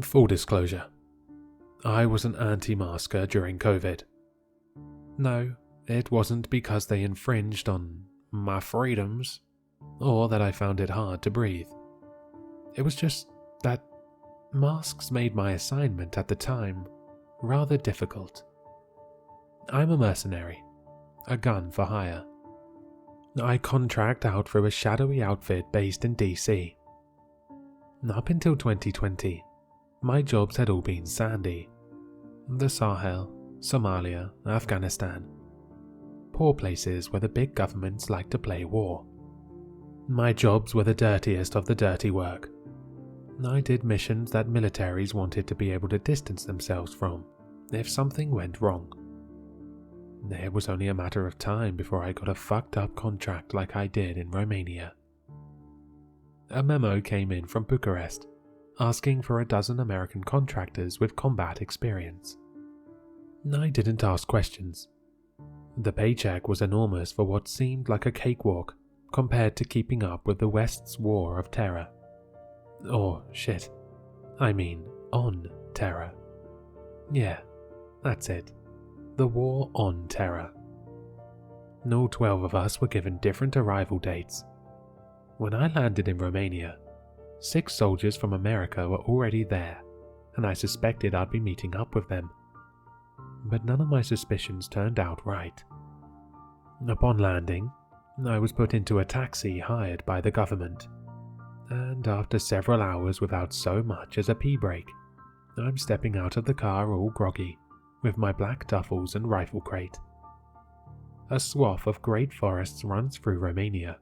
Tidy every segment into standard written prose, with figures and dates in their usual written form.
Full disclosure, I was an anti-masker during COVID. No, it wasn't because they infringed on my freedoms, or that I found it hard to breathe. It was just that masks made my assignment at the time rather difficult. I'm a mercenary, a gun for hire. I contract out through a shadowy outfit based in DC. Up until 2020, my jobs had all been sandy. The Sahel, Somalia, Afghanistan. Poor places where the big governments like to play war. My jobs were the dirtiest of the dirty work. I did missions that militaries wanted to be able to distance themselves from if something went wrong. It was only a matter of time before I got a fucked up contract like I did in Romania. A memo came in from Bucharest, asking for 12 American contractors with combat experience. I didn't ask questions. The paycheck was enormous for what seemed like a cakewalk compared to keeping up with the West's war of terror. Or shit, I mean on terror. Yeah, that's it. The war on terror. All 12 of us were given different arrival dates. When I landed in Romania, 6 soldiers from America were already there, and I suspected I'd be meeting up with them. But none of my suspicions turned out right. Upon landing, I was put into a taxi hired by the government, and after several hours without so much as a pee break, I'm stepping out of the car all groggy, with my black duffels and rifle crate. A swath of great forests runs through Romania,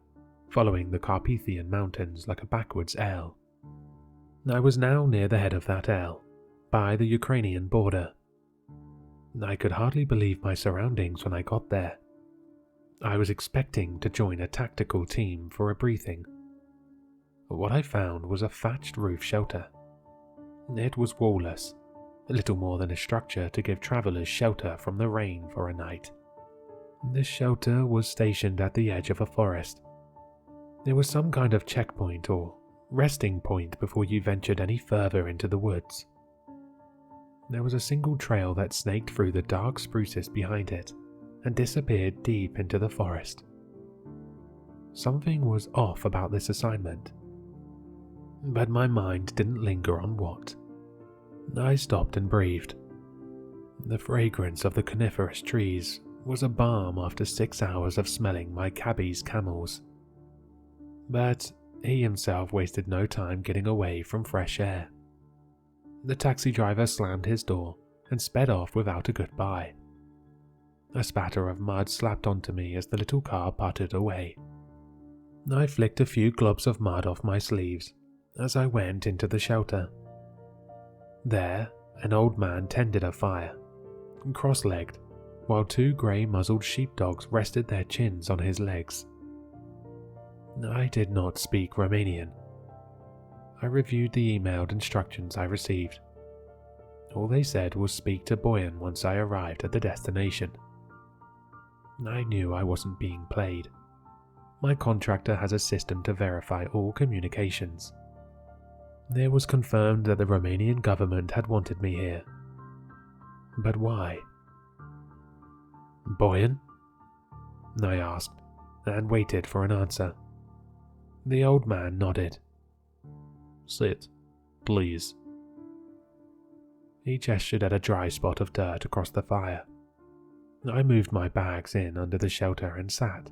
following the Carpathian Mountains like a backwards L. I was now near the head of that L, by the Ukrainian border. I could hardly believe my surroundings when I got there. I was expecting to join a tactical team for a briefing. What I found was a thatched roof shelter. It was wallless, little more than a structure to give travelers shelter from the rain for a night. This shelter was stationed at the edge of a forest. It was some kind of checkpoint or resting point before you ventured any further into the woods. There was a single trail that snaked through the dark spruces behind it and disappeared deep into the forest. Something was off about this assignment, but my mind didn't linger on what. I stopped and breathed. The fragrance of the coniferous trees was a balm after 6 hours of smelling my cabbie's camels. But he himself wasted no time getting away from fresh air. The taxi driver slammed his door and sped off without a goodbye. A spatter of mud slapped onto me as the little car puttered away. I flicked a few globs of mud off my sleeves as I went into the shelter. There, an old man tended a fire, cross-legged, while 2 grey-muzzled sheepdogs rested their chins on his legs. I did not speak Romanian. I reviewed the emailed instructions I received. All they said was speak to Boyan once I arrived at the destination. I knew I wasn't being played. My contractor has a system to verify all communications. It was confirmed that the Romanian government had wanted me here. But why? Boyan? I asked, and waited for an answer. The old man nodded. Sit, please. He gestured at a dry spot of dirt across the fire. I moved my bags in under the shelter and sat.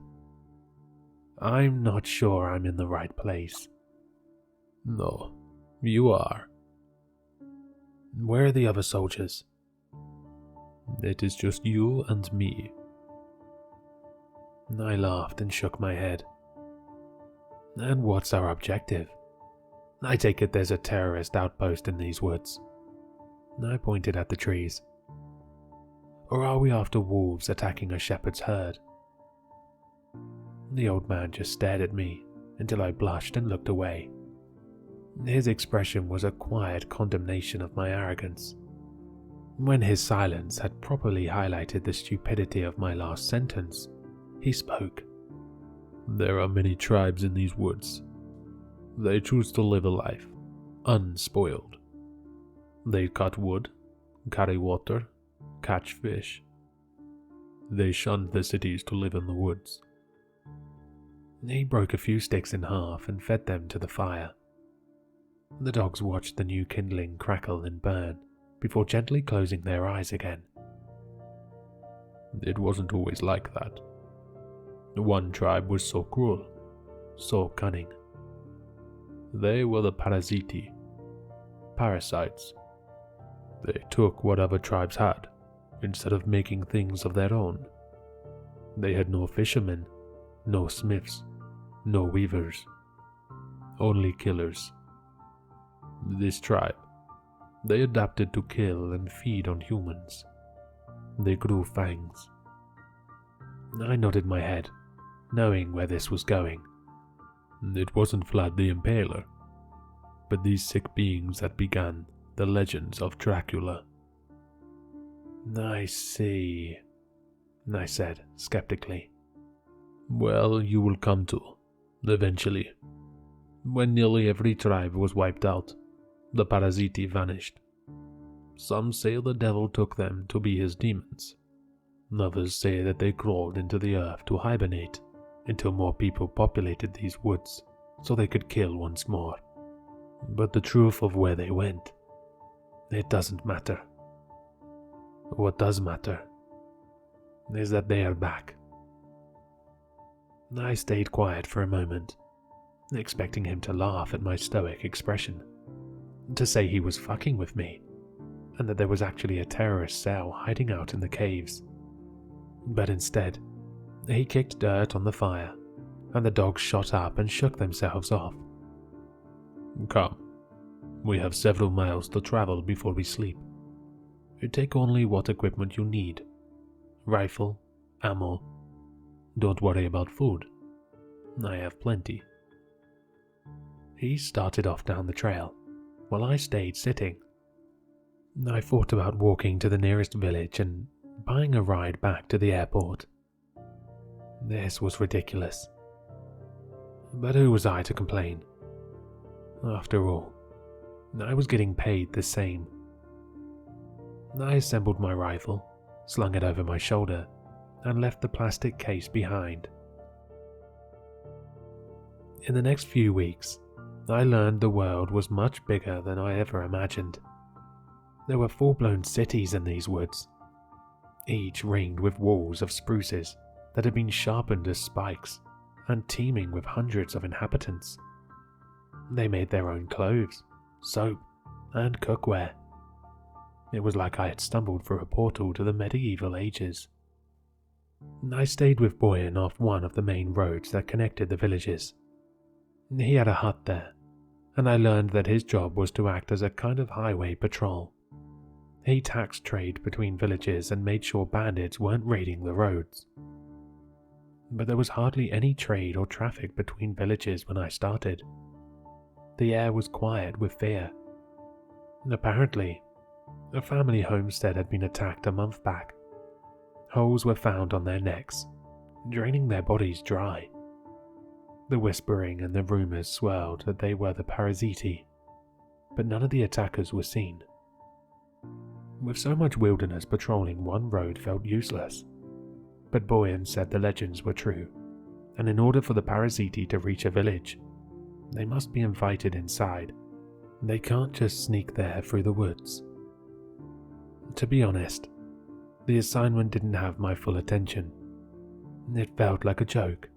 I'm not sure I'm in the right place. No, you are. Where are the other soldiers? It is just you and me. I laughed and shook my head. And what's our objective? I take it there's a terrorist outpost in these woods. I pointed at the trees. Or are we after wolves attacking a shepherd's herd? The old man just stared at me until I blushed and looked away. His expression was a quiet condemnation of my arrogance. When his silence had properly highlighted the stupidity of my last sentence, he spoke. There are many tribes in these woods. They choose to live a life, unspoiled. They cut wood, carry water, catch fish. They shunned the cities to live in the woods. He broke a few sticks in half and fed them to the fire. The dogs watched the new kindling crackle and burn before gently closing their eyes again. It wasn't always like that. One tribe was so cruel, so cunning. They were the parasiti, parasites. They took what other tribes had, instead of making things of their own. They had no fishermen, no smiths, no weavers, only killers. This tribe, they adapted to kill and feed on humans. They grew fangs. I nodded my head, knowing where this was going. It wasn't Vlad the Impaler, but these sick beings that began the legends of Dracula. I see, I said skeptically. Well, you will come to, eventually. When nearly every tribe was wiped out, the parasiti vanished. Some say the devil took them to be his demons. Others say that they crawled into the earth to hibernate until more people populated these woods so they could kill once more. But the truth of where they went, it doesn't matter. What does matter is that they are back. I stayed quiet for a moment, expecting him to laugh at my stoic expression, to say he was fucking with me, and that there was actually a terrorist cell hiding out in the caves. But instead, he kicked dirt on the fire, and the dogs shot up and shook themselves off. Come, we have several miles to travel before we sleep. You take only what equipment you need. Rifle, ammo. Don't worry about food. I have plenty. He started off down the trail, while I stayed sitting. I thought about walking to the nearest village and buying a ride back to the airport. This was ridiculous. But who was I to complain? After all, I was getting paid the same. I assembled my rifle, slung it over my shoulder, and left the plastic case behind. In the next few weeks, I learned the world was much bigger than I ever imagined. There were full-blown cities in these woods, each ringed with walls of spruces that had been sharpened as spikes and teeming with hundreds of inhabitants. They made their own clothes, soap, and cookware. It was like I had stumbled through a portal to the medieval ages. I stayed with Boyan off one of the main roads that connected the villages. He had a hut there, and I learned that his job was to act as a kind of highway patrol. He taxed trade between villages and made sure bandits weren't raiding the roads. But there was hardly any trade or traffic between villages when I started. The air was quiet with fear. Apparently, a family homestead had been attacked a month back. Holes were found on their necks, draining their bodies dry. The whispering and the rumors swirled that they were the parasiti, but none of the attackers were seen. With so much wilderness patrolling, one road felt useless. But Boyan said the legends were true, and in order for the parasiti to reach a village, they must be invited inside. They can't just sneak there through the woods. To be honest, the assignment didn't have my full attention. It felt like a joke.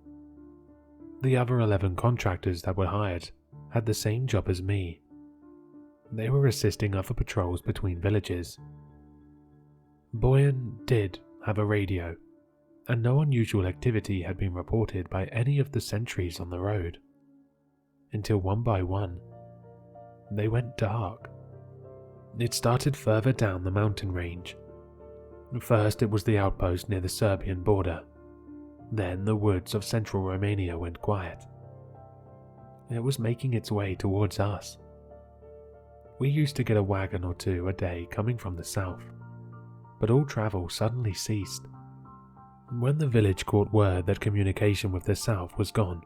The other 11 contractors that were hired had the same job as me. They were assisting other patrols between villages. Boyan did have a radio, and no unusual activity had been reported by any of the sentries on the road. Until one by one, they went dark. It started further down the mountain range. First it was the outpost near the Serbian border. Then the woods of central Romania went quiet. It was making its way towards us. We used to get a wagon or two a day coming from the south, but all travel suddenly ceased. When the village caught word that communication with the south was gone,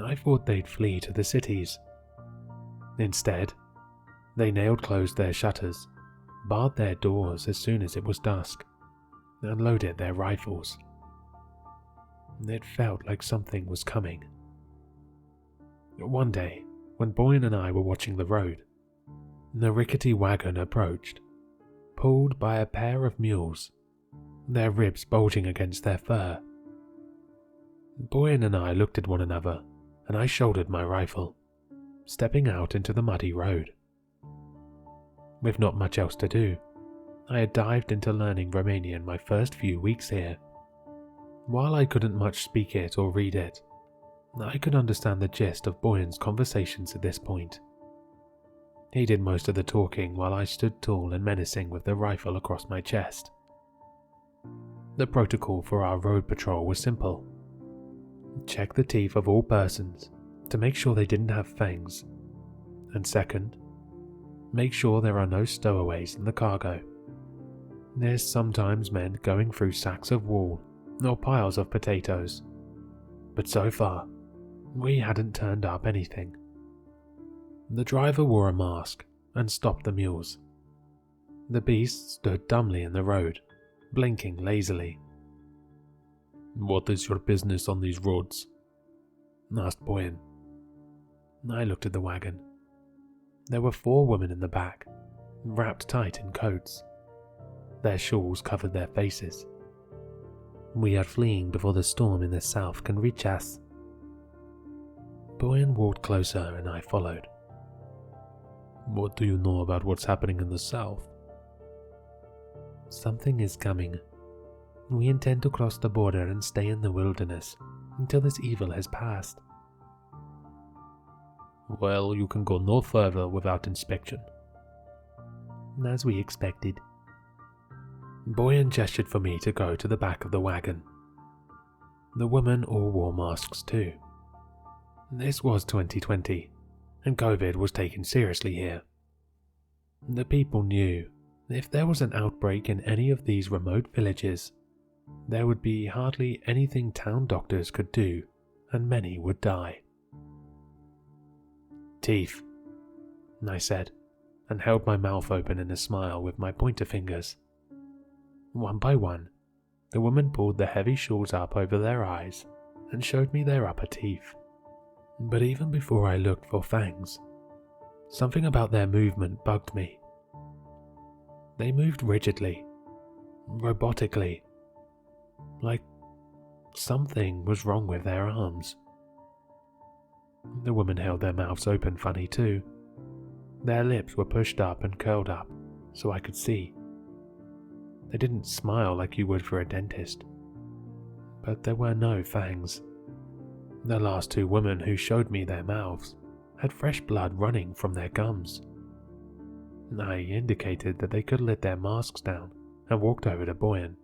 I thought they'd flee to the cities. Instead, They nailed closed their shutters, barred their doors as soon as it was dusk, and loaded their rifles. It felt like something was coming. One day, when Boyan and I were watching the road, the rickety wagon approached, pulled by a pair of mules, their ribs bulging against their fur. Boyan and I looked at one another, and I shouldered my rifle, stepping out into the muddy road. With not much else to do, I had dived into learning Romanian my first few weeks here. While I couldn't much speak it or read it, I could understand the gist of Boyan's conversations at this point. He did most of the talking while I stood tall and menacing with the rifle across my chest. The protocol for our road patrol was simple. Check the teeth of all persons to make sure they didn't have fangs, and second, make sure there are no stowaways in the cargo. There's sometimes men going through sacks of wool or piles of potatoes, but so far, we hadn't turned up anything. The driver wore a mask and stopped the mules. The beasts stood dumbly in the road, blinking lazily. "What is your business on these roads?" asked Boyan. I looked at the wagon. There were 4 women in the back, wrapped tight in coats. Their shawls covered their faces. "We are fleeing before the storm in the south can reach us." Boyan walked closer and I followed. "What do you know about what's happening in the south?" "Something is coming. We intend to cross the border and stay in the wilderness until this evil has passed." "Well, you can go no further without inspection." "As we expected." Boyan gestured for me to go to the back of the wagon. The women all wore masks too. This was 2020, and COVID was taken seriously here. The people knew if there was an outbreak in any of these remote villages, there would be hardly anything town doctors could do, and many would die. "Teeth," I said, and held my mouth open in a smile with my pointer fingers. One by one, the woman pulled the heavy shawls up over their eyes and showed me their upper teeth. But even before I looked for fangs, something about their movement bugged me. They moved rigidly, robotically, like something was wrong with their arms. The women held their mouths open funny too. Their lips were pushed up and curled up so I could see. They didn't smile like you would for a dentist, but there were no fangs. The last 2 women who showed me their mouths had fresh blood running from their gums. I indicated that they could let their masks down and walked over to Boyan.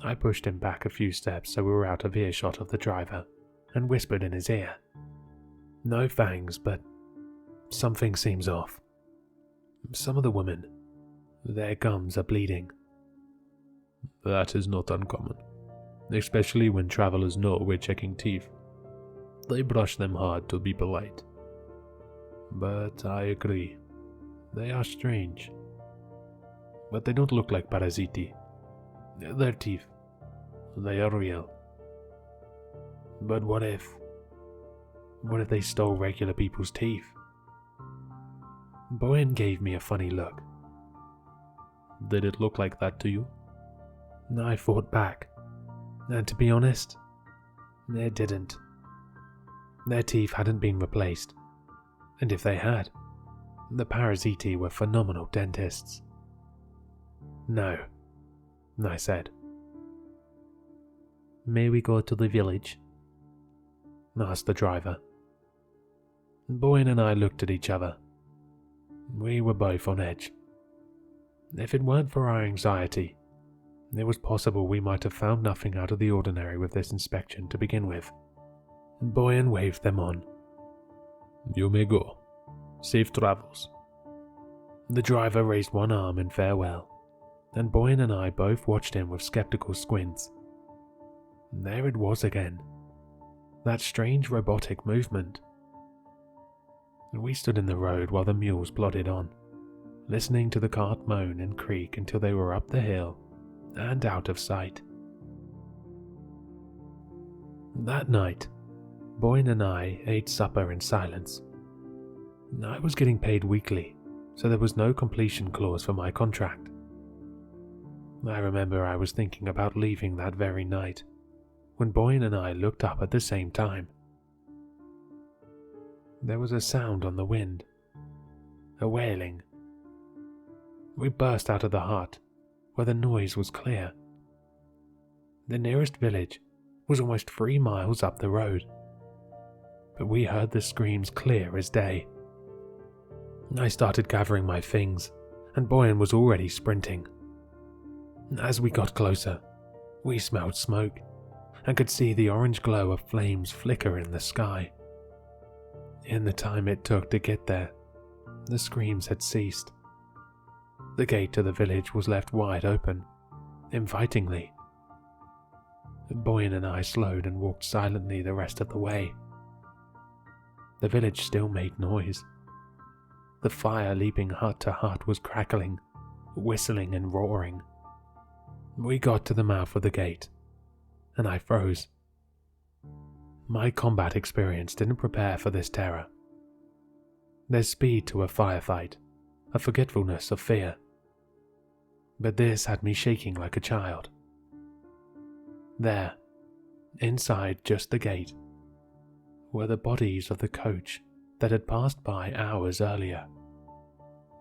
I pushed him back a few steps so we were out of earshot of the driver and whispered in his ear. "No fangs, but something seems off. Some of the women, their gums are bleeding." "That is not uncommon, especially when travelers know we're checking teeth. They brush them hard to be polite. But I agree, they are strange. But they don't look like parasiti. They're teeth. They are real. But what if they stole regular people's teeth?" Boyan gave me a funny look. "Did it look like that to you?" I fought back, and to be honest, it didn't. Their teeth hadn't been replaced, and if they had, the parasiti were phenomenal dentists. "No," I said. "May we go to the village?" asked the driver. Boyan and I looked at each other. We were both on edge. If it weren't for our anxiety, it was possible we might have found nothing out of the ordinary with this inspection to begin with. Boyan waved them on. "You may go. Safe travels." The driver raised one arm in farewell, and Boyan and I both watched him with skeptical squints. There it was again. That strange robotic movement. and we stood in the road while the mules plodded on, listening to the cart moan and creak until they were up the hill and out of sight. That night, Boyne and I ate supper in silence. I was getting paid weekly, so there was no completion clause for my contract. I remember I was thinking about leaving that very night, when Boyne and I looked up at the same time. There was a sound on the wind, a wailing. We burst out of the hut, where the noise was clear. The nearest village was almost 3 miles up the road, but we heard the screams clear as day. I started gathering my things, and Boyne was already sprinting. As we got closer, we smelled smoke and could see the orange glow of flames flicker in the sky. In the time it took to get there, the screams had ceased. The gate to the village was left wide open, invitingly. Boyne and I slowed and walked silently the rest of the way. The village still made noise. The fire leaping hut to hut was crackling, whistling and roaring. We got to the mouth of the gate, and I froze. My combat experience didn't prepare for this terror. There's speed to a firefight, a forgetfulness of fear. But this had me shaking like a child. There, inside just the gate, were the bodies of the coach that had passed by hours earlier.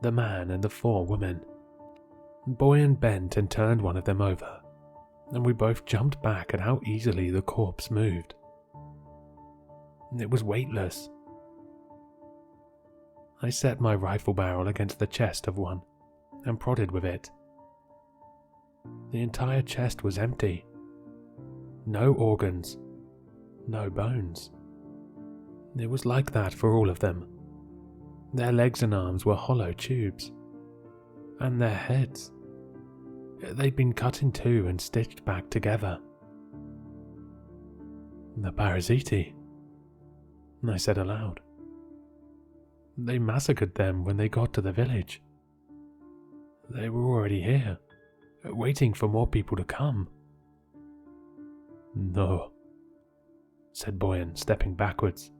The man and the 4 women. Boyne bent and turned one of them over, and we both jumped back at how easily the corpse moved. It was weightless. I set my rifle barrel against the chest of one and prodded with it. The entire chest was empty. No organs, no bones. It was like that for all of them. Their legs and arms were hollow tubes. And their heads, they'd been cut in two and stitched back together. The parasiti, I said aloud. They massacred them when they got to the village. They were already here, waiting for more people to come. No, said Boyne, stepping backwards.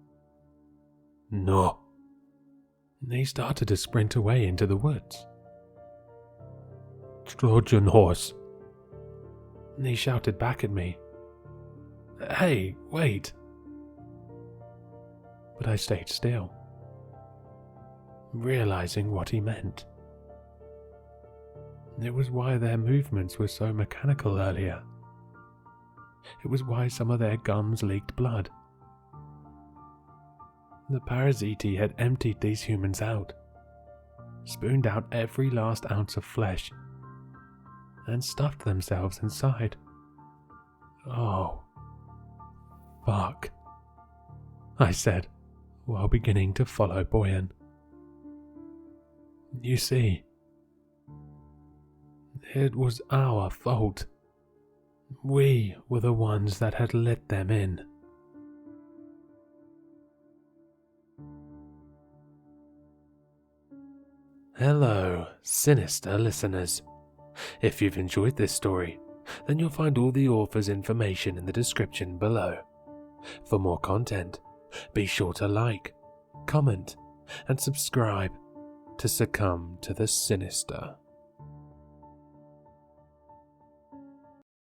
No. He started to sprint away into the woods. Trojan horse. He shouted back at me. Hey, wait. But I stayed still, realizing what he meant. It was why their movements were so mechanical earlier. It was why some of their gums leaked blood. The parasiti had emptied these humans out, spooned out every last ounce of flesh, and stuffed themselves inside. Oh, fuck, I said, while beginning to follow Boyne. You see, it was our fault. We were the ones that had let them in. Hello, sinister listeners. If you've enjoyed this story, then you'll find all the author's information in the description below. For more content, be sure to like, comment, and subscribe to succumb to the sinister.